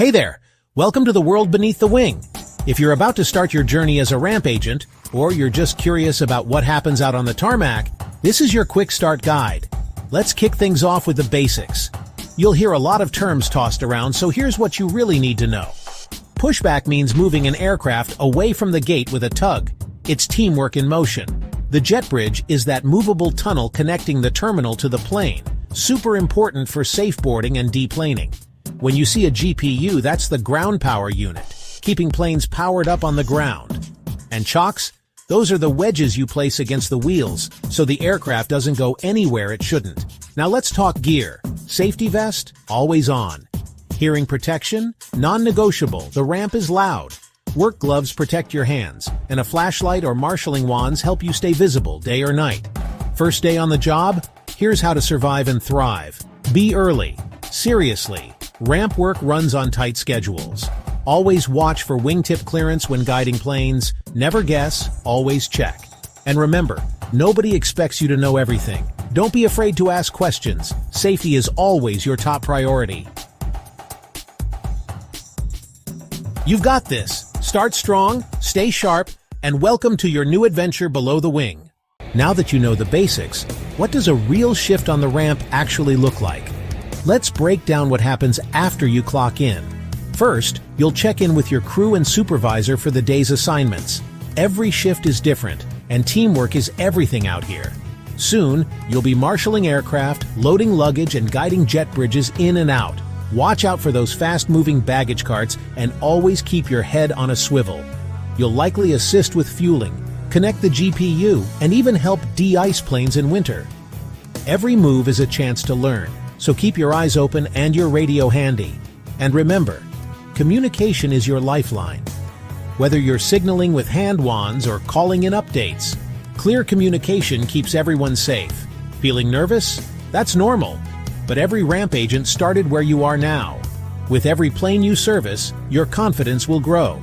Hey there! Welcome to the world beneath the wing. If you're about to start your journey as a ramp agent, or you're just curious about what happens out on the tarmac, this is your quick start guide. Let's kick things off with the basics. You'll hear a lot of terms tossed around, so here's what you really need to know. Pushback means moving an aircraft away from the gate with a tug. It's teamwork in motion. The jet bridge is that movable tunnel connecting the terminal to the plane, super important for safe boarding and deplaning. When you see a GPU, that's the ground power unit, keeping planes powered up on the ground. And chocks? Those are the wedges you place against the wheels, so the aircraft doesn't go anywhere it shouldn't. Now let's talk gear. Safety vest? Always on. Hearing protection? Non-negotiable. The ramp is loud. Work gloves protect your hands, and a flashlight or marshalling wands help you stay visible day or night. First day on the job? Here's how to survive and thrive. Be early. Seriously, ramp work runs on tight schedules. Always watch for wingtip clearance when guiding planes. Never guess, always check. And remember, nobody expects you to know everything. Don't be afraid to ask questions. Safety is always your top priority. You've got this. Start strong, stay sharp, and welcome to your new adventure below the wing. Now that you know the basics, what does a real shift on the ramp actually look like? Let's break down what happens after you clock in. First, you'll check in with your crew and supervisor for the day's assignments. Every shift is different, and teamwork is everything out here. Soon, you'll be marshalling aircraft, loading luggage, and guiding jet bridges in and out. Watch out for those fast-moving baggage carts and always keep your head on a swivel. You'll likely assist with fueling, connect the GPU, and even help de-ice planes in winter. Every move is a chance to learn, so keep your eyes open and your radio handy. And remember, communication is your lifeline. Whether you're signaling with hand wands or calling in updates, clear communication keeps everyone safe. Feeling nervous? That's normal. But every ramp agent started where you are now. With every plane you service, your confidence will grow.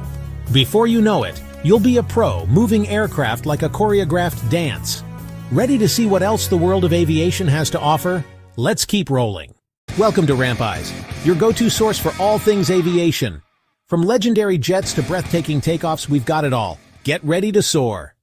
Before you know it, you'll be a pro, moving aircraft like a choreographed dance. Ready to see what else the world of aviation has to offer? Let's keep rolling. Welcome to Eyez, your go-to source for all things aviation. From legendary jets to breathtaking takeoffs, we've got it all. Get ready to soar.